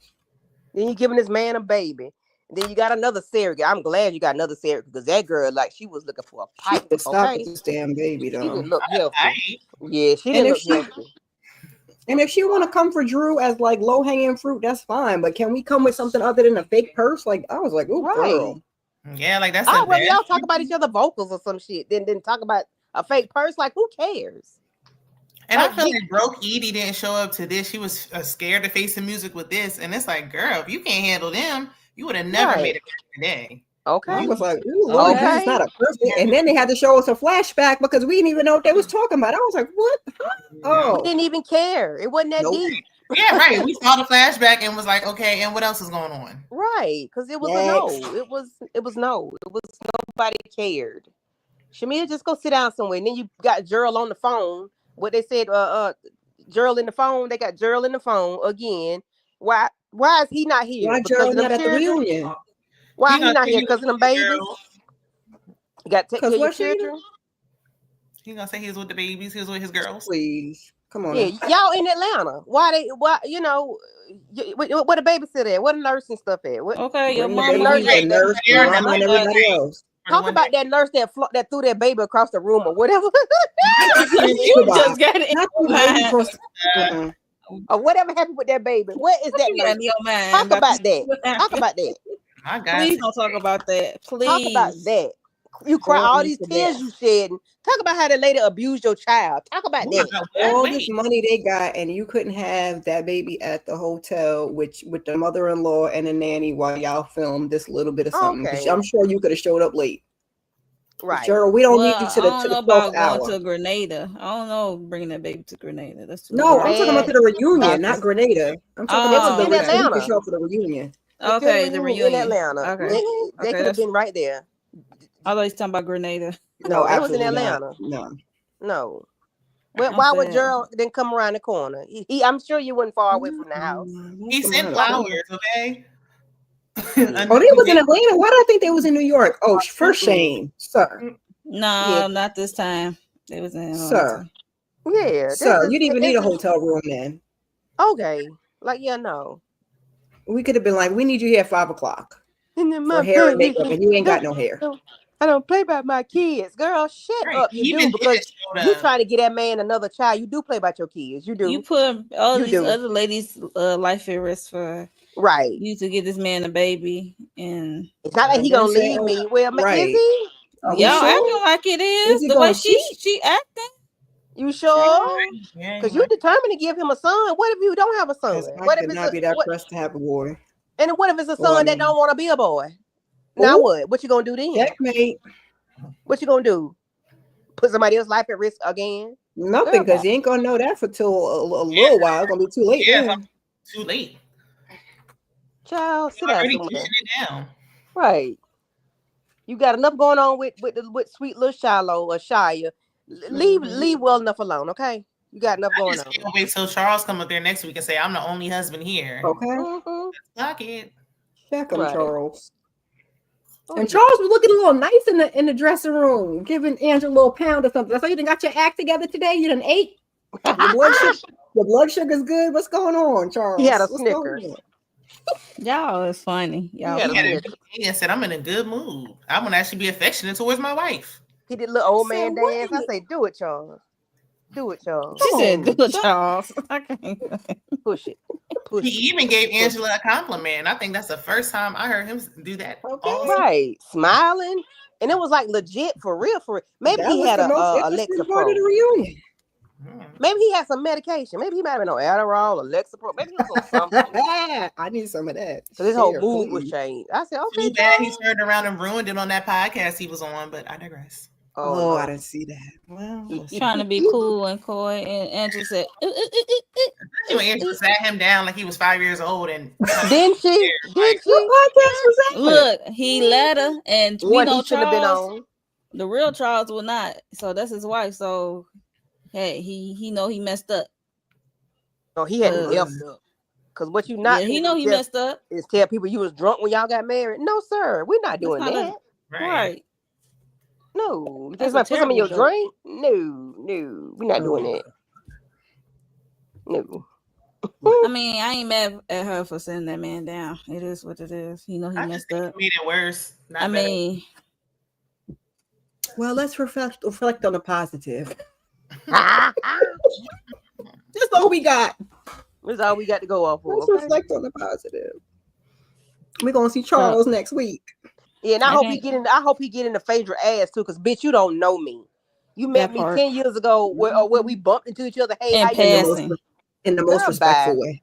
Then you giving this man a baby. Then you got another surrogate. I'm glad you got another surrogate because that girl, like, she was looking for a pipe. Stop Okay, with this damn baby, she though. didn't look I, healthy. Yeah, she didn't look healthy. And if she want to come for Drew as like low hanging fruit, that's fine. But can we come with something other than a fake purse? Like I was like, oh, girl. yeah, like that's I'd a rather bad. y'all talk about each other vocals or some shit than talk about a fake purse. Like, who cares? And I feel like broke Edie didn't show up to this. She was scared to face the music with this. And it's like, girl, if you can't handle them, you would have never made it back today. Okay. I was like, ooh, Lord, this is not a person. And then they had to show us a flashback because we didn't even know what they was talking about. I was like, what? Oh, we didn't even care. It wasn't that deep. Yeah, right. We saw the flashback and was like, okay, and what else is going on? Right, because it was a no. It was no. It was nobody cared. Shamia, just go sit down somewhere. And then you got Gerald on the phone. What they said, Gerald in the phone. They got Gerald in the phone again. Why is he not here? Why Gerald not at the reunion? Why he not here? Because of them babies? You got to take care of your children. He gonna say he was with the babies. He was with his girls. Please, come on. Yeah, y'all in Atlanta. Why you know? What a babysitter at? What a nurse and stuff at? Okay, your mama, the nurse, mama, and everybody else. Talk about that nurse that threw that baby across the room or whatever. You just got it. Or whatever happened with that baby. What is that? In your mind? Talk about that. Talk about that. Please don't talk about that. Please talk about that. You cry all these tears you shed. Talk about how the lady abused your child. Talk about that. All this money they got, and you couldn't have that baby at the hotel with the mother-in-law and the nanny while y'all filmed this little bit of something. Okay. I'm sure you could have showed up late. Right. Sure, we don't need you to the 12th hour. Going to Grenada. I don't know bringing that baby to Grenada. That's too no, I'm talking about to the reunion, not Grenada. I'm talking about in Atlanta. You can show up for the reunion. Okay, the reunion in Atlanta. Okay. They could have been right there. I thought he was talking about Grenada. No, it was in Atlanta. No. Well, why would Gerald then come around the corner? I'm sure you wouldn't far away from the house. He sent flowers, okay? They was in Atlanta. Why do I think they was in New York? Oh, for shame, sir. No, not this time. They was in Sir. Yeah. Sir, you didn't even need a hotel room then. Okay. Like, no. We could have been like, we need you here at 5:00 for hair and makeup, and you ain't got no hair. I don't play about my kids, girl. Shut up, you do, because you trying to get that man another child. You do play about your kids. You do. You put all these other ladies' life at risk for you to get this man a baby, and it's not like he gonna leave me. Well, is he? Y'all acting like it is the way she acting. You sure? Because you determined to give him a son. What if you don't have a son? What if it's not be that pressed to have a boy? And what if it's a son that don't want to be a boy? Now what? What you gonna do then? Checkmate. What you gonna do? Put somebody else's life at risk again? Nothing, because you ain't gonna know that for till a little while. It's gonna be too late. Yeah, too late. Child, sit down. Right. You got enough going on with sweet little Shiloh or Shia. Leave well enough alone, okay? You got enough going on. Wait till Charles come up there next week and say, "I'm the only husband here." Okay. Fuck it. Check him, Charles. And Charles was looking a little nice in the dressing room, giving Angela a little pound or something. So you done got your act together today? You done ate? Your blood sugar's good? What's going on, Charles? He had a Snickers. Y'all is funny. Y'all he said, "I'm in a good mood. I want to actually be affectionate towards my wife." He did a little old man dance. I say, "Do it, Charles. Do it, Charles." She said, "Do it, Charles." I can't push it. He even gave Angela a compliment. I think that's the first time I heard him do that. Right, smiling, and it was like legit for real. Maybe he had a Alexa Pro. Of the reunion. Maybe he had some medication. Maybe he might have been on Adderall, Alexa Pro. Maybe he was on something. I need some of that. So his whole mood was changed. I said, "Okay." Too bad he turned around and ruined it on that podcast he was on. But I digress. Oh, I didn't see that. Well, trying to be cool and coy, and Angela said, when Angela sat him down like he was 5 years old, and didn't she? What podcast was that? Look, he let her, and we know should have been on. The real Charles will not. So that's his wife. So hey, he know he messed up. No, he hadn't messed up. Because what you not he know he messed up is tell people you was drunk when y'all got married. No, sir, we're not doing that. Right. No, just like put some in your drink. No, we're not doing that. No. I mean, I ain't mad at her for sending that man down. It is what it is. You know, he I just messed think up. it made it worse. Not I better. mean, Well, let's reflect on the positive. That's That's all we got. all we got to go off for. Let's Okay? reflect on the positive. We're gonna see Charles next week. Yeah, and I I hope can't- he get in the Phaedra ass too, because bitch, you don't know me. You met That me part. 10 years ago where we bumped into each other. Hey, In how you passing. doing? In the most Girl, respectful bye. way.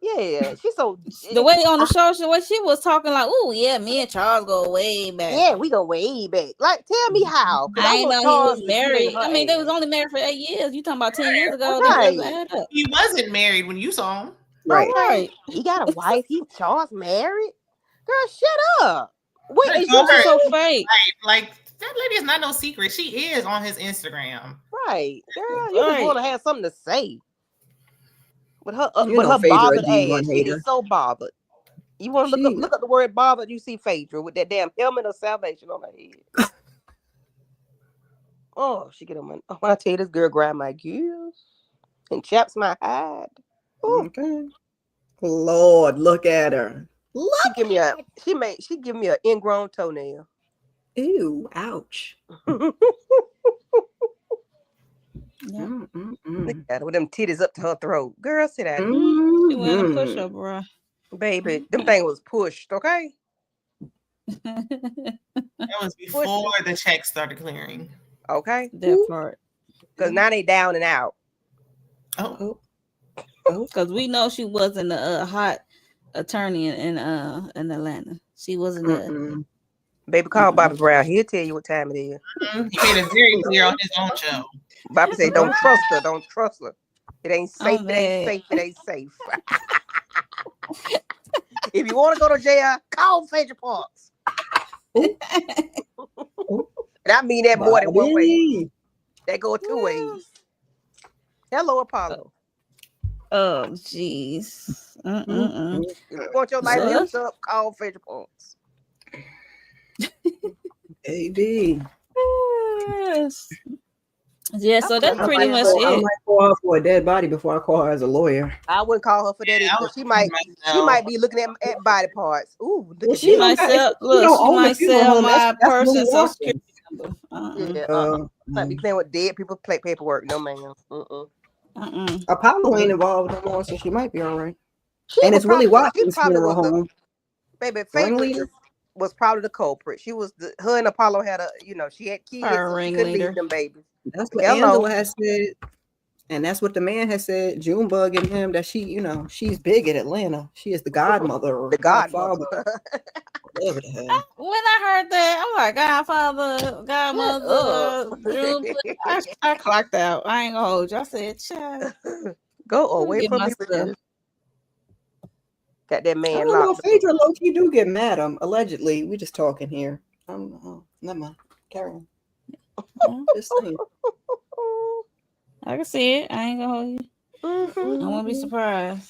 Yeah, she's so The way on the show, the way she was talking, like, "Oh yeah, me and Charles go way back." yeah, we go way back. Like, tell me how. 'Cause I ain't want know he Charles was to get in married. her I mean, they was ass. only married for 8 years. You talking about 10 years ago? Right. That doesn't add up. He wasn't married when you saw him. Right. Right. He got a wife. Charles married. Girl, shut up. Wait, Like, is told you her- So serious? fake. like that lady is not no secret. She is on his Instagram. Right, girl, you just Right. want to have something to say. But her, You but know her Phaedra a bothered D1 ass. She hater. is so bothered. You want to look up the word bothered? You see Phaedra with that damn helmet of salvation on her head. Oh, she get on my. Oh, when I tell you, this girl grind my gears and chaps my hide. Ooh. Okay. Lord, look at her. She give me an ingrown toenail. Ew, ouch. Yeah. Look at her with them titties up to her throat. Girl, sit down. She wearing a push up, bro. Baby, them thing was pushed, okay? That was before the checks started clearing. Okay. That part. Because now they down and out. Oh. Because we know she wasn't a hot attorney in Atlanta. She wasn't a Baby, call Bobby Brown. He'll tell you what time it is. He made it very clear on his own show. Bobby said, don't trust her. Don't trust her. It ain't safe. I'm It ain't mad. safe. It ain't safe. If you want to go to jail, call Phaedra Parks. And I mean that more than one way. That go two ways. Hello, Apollo. Oh, jeez. If you want your life messed up, call Phaedra Parks. Baby. Yes. Yeah, so that's pretty much I it. might call her for a dead body before I call her as a lawyer. I wouldn't call her for that either. She might be looking at body parts. Ooh, Well, She might sell. Look, she might sell my purse and social security number. Yeah, might be playing with dead people play paperwork. No, ma'am. Apollo ain't involved no more, so she might be all right. And it's Willie Watkins' funeral home. Baby, Phaedra was probably the culprit. She was her and Apollo had she had kids, so she couldn't leave them babies. That's what Angela has said, and that's what the man has said. Junebug and him that she's big in Atlanta. She is the godmother or the godfather. Whatever the hell. When I heard that, I'm like, Godfather, Godmother, Junebug. I clocked out. I ain't gonna hold you. I said, child, go away from me. Got that man. I don't know. Phaedra low-key do get mad. Allegedly, we just talking here. I don't know. Never mind. Carry on. Just saying. I can see it. I ain't gonna hold you. I won't be surprised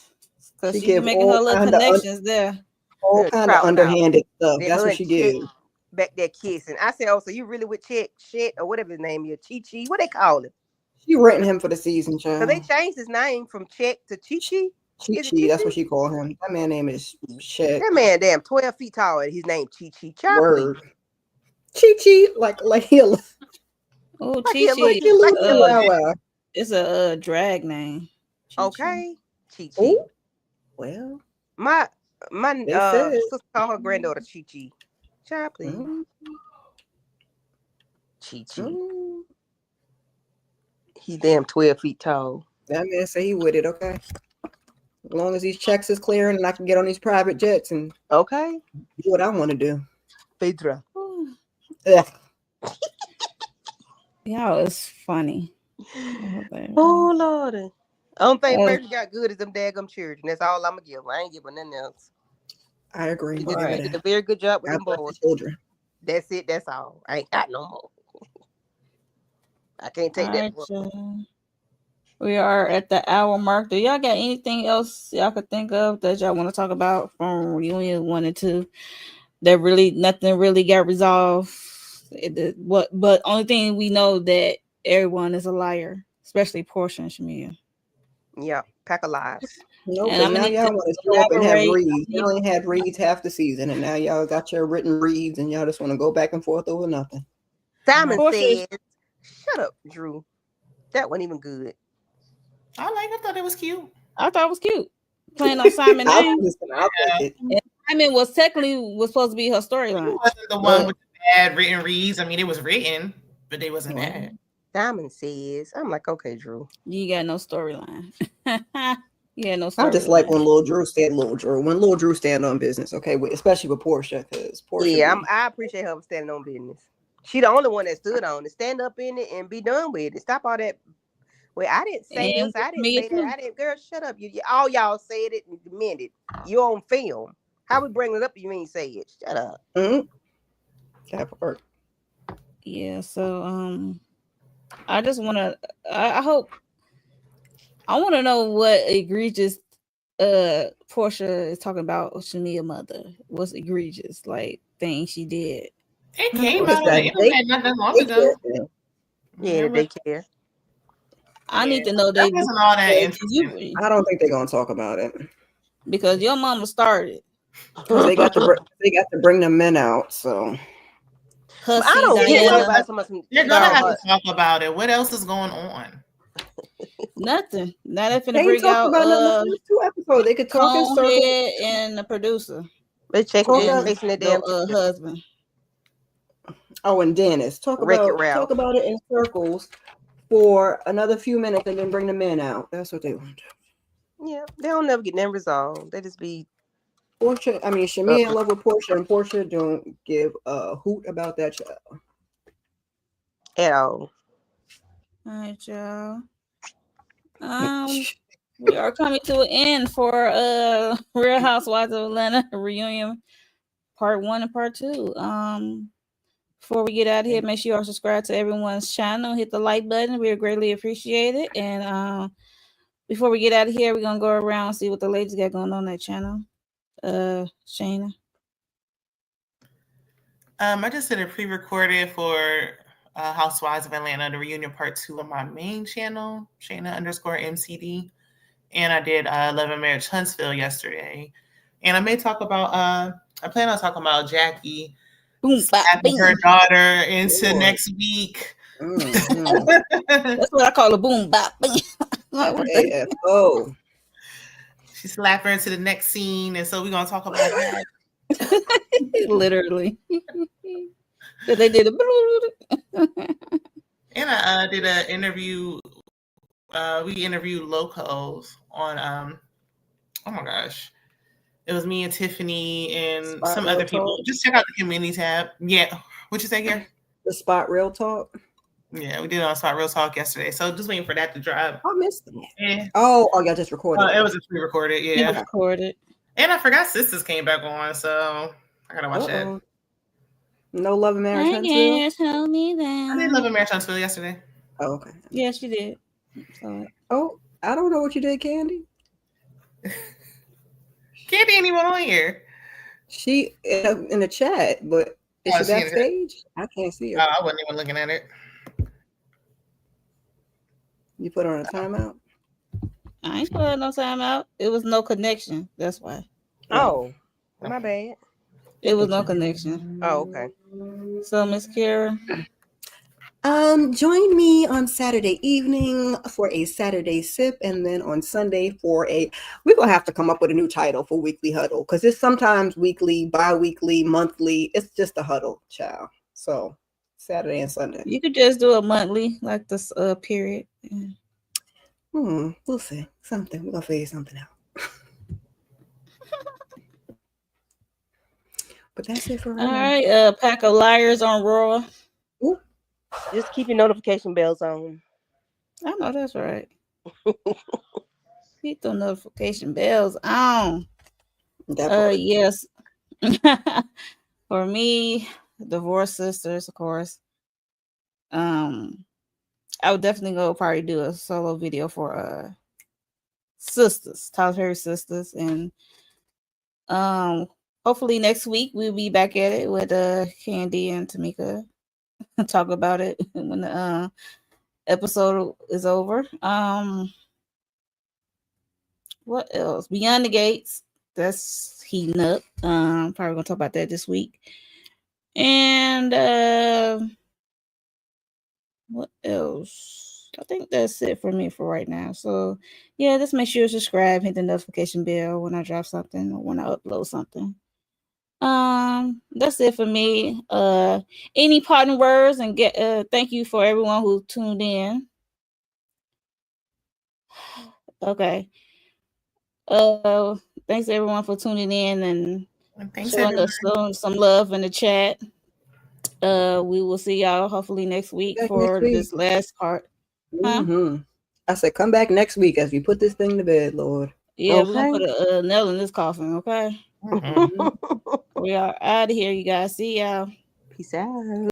because she's making her little connections there. All kind of underhanded stuff. That's what she did. Back there kissing. I said, "Oh, so you really with Chet or whatever his name is, Chi? What they call him?" She renting him for the season, child. So they changed his name from Chet to Chi. Chi, that's what she called him. That man name is Chet. That man, damn, 12 feet tall, and his name Chi. Word. Chi, like he'll. Oh, Chi. It's a drag name. Okay, Chi. Well, my sister called her granddaughter Chi. Child, please. Chi. He damn 12 feet tall. That man say he with it, okay? As long as these checks is clearing and I can get on these private jets and do what I want to do. Phaedra. Y'all is funny. Oh Lord. I don't think Phaedra got good as them daggum children. That's all I'm gonna give. I ain't giving nothing else. I agree. She did a very good job with them boys. Children. That's it. That's all. I ain't got no more. I can't take that. We are at the hour mark. Do y'all got anything else y'all could think of that y'all want to talk about from reunion 1 and 2? That really nothing really got resolved. But only thing we know that everyone is a liar, especially Portia and Shamia. Yeah, pack of lies. Nope, And I'm because gonna now need y'all to want to show up and have elaborate. reads. You only had reads half the season, and now y'all got your written reads, and y'all just want to go back and forth over nothing. Simon Portia- says, "Shut up, Drew. That wasn't even good." I thought it was cute. I thought it was cute. Playing on Simon's name. I'll take it. And Simon was supposed to be her It storyline. wasn't the one with the bad written reads. I mean, it was written, but they wasn't bad. Simon says, "I'm like, okay, Drew. You got no storyline. Yeah, no storyline. I just like when Lil Drew said Lil Drew. When Lil Drew stand on business, okay, especially with Portia, because Portia. Yeah, I appreciate her for standing on business. She the only one that stood on it. Stand up in it and be done with it. Stop all that. Well, I didn't say And this. I didn't me say too. that. I didn't. Girl, shut up. You all y'all said it and meant it. You on film. How we bring it up? You ain't say it. Shut up. That part. Yeah, so I just want to. I hope. I want to know what egregious Portia is talking about. Shania mother. What's egregious like thing she did? It came What's out on the that? internet not that long ago. Yeah, they care. I need to know that wasn't all that interesting. I don't think they're gonna talk about it because your mama started. because they got to bring the men out. So Hussy, I don't get Diana, about so much. You're gonna have to talk about it. What else is going on? nothing. Now they're finna they bring talk out about the 2 episodes. They could talk in circles. Conehead and the producer. They checking Talk facing their damn husband. Oh, and Dennis talk Wreck-It about it in circles for another few minutes, and then bring the men out. That's what they want to do. Yeah, they don't never get them resolved. They just be Portia. I mean, Shamia in love with Portia, and Portia don't give a hoot about that child at all. All right, y'all. We are coming to an end for Real Housewives of Atlanta reunion part 1 and part 2. Before we get out of here, make sure you are subscribed to everyone's channel. Hit the like button. We are greatly appreciated. And before we get out of here, we're gonna go around and see what the ladies got going on that channel. Shayna. I just did a pre-recorded for Housewives of Atlanta, the reunion part 2 on my main channel, Shayna_MCD. And I did Love and Marriage Huntsville yesterday. And I may talk about, I plan on talking about Jackie slapping her daughter into next week. That's what I call a boom bop. Oh. She slapped her into the next scene. And so we're going to talk about that. Literally. So they did And I did an interview. We interviewed locals on oh my gosh. It was me and Tiffany and some other people. Just check out the community tab. Yeah. What'd you say here? The Spot Real Talk. Yeah, we did it on Spot Real Talk yesterday. So just waiting for that to drop. I missed it. Yeah. Oh, y'all just recorded it was just pre-recorded, yeah. Recorded. And I forgot Sisters came back on, so I gotta watch that. No Love and Marriage Huntsville? Hold me down. I did Love and Marriage Huntsville yesterday. Oh, okay. Yes, you did. Oh, I don't know what you did, Candy. Candy ain't even on here. She in the chat, but is she backstage? I can't see her. I wasn't even looking at it. You put her on a timeout? I ain't put her no timeout. It was no connection. That's why. Oh, my bad. It was no connection. Oh, okay. So, Miss Kara. Join me on Saturday evening for a Saturday sip, and then on Sunday we're gonna have to come up with a new title for Weekly Huddle, because it's sometimes weekly, bi-weekly, monthly. It's just a huddle, child. So Saturday and Sunday. You could just do a monthly, like this period. Yeah. We'll see. Something. We're gonna figure something out. But that's it for right now. All right, pack of liars on RHOA. Just keep your notification bells on. I know that's right. Keep the notification bells on. Yes. For me, divorced sisters, of course. I would definitely probably do a solo video for sisters, Tyler Perry sisters, and hopefully next week we'll be back at it with Candy and Tamika. Talk about it when the episode is over. What What else? Beyond the Gates. That's heating up. Probably gonna talk about that this week. And what else? I think that's it for me for right now. So yeah, just make sure you subscribe, hit the notification bell when I drop something or when I upload something. That's it for me. Any parting words and thank you for everyone who tuned in. Okay. Thanks everyone for tuning in and showing us some love in the chat. We will see y'all hopefully next week for this last part. Mm-hmm. I said, come back next week as we put this thing to bed, Lord. Yeah, we're gonna put a nail in this coffin, okay? We are out of here, you guys. See y'all. Peace out.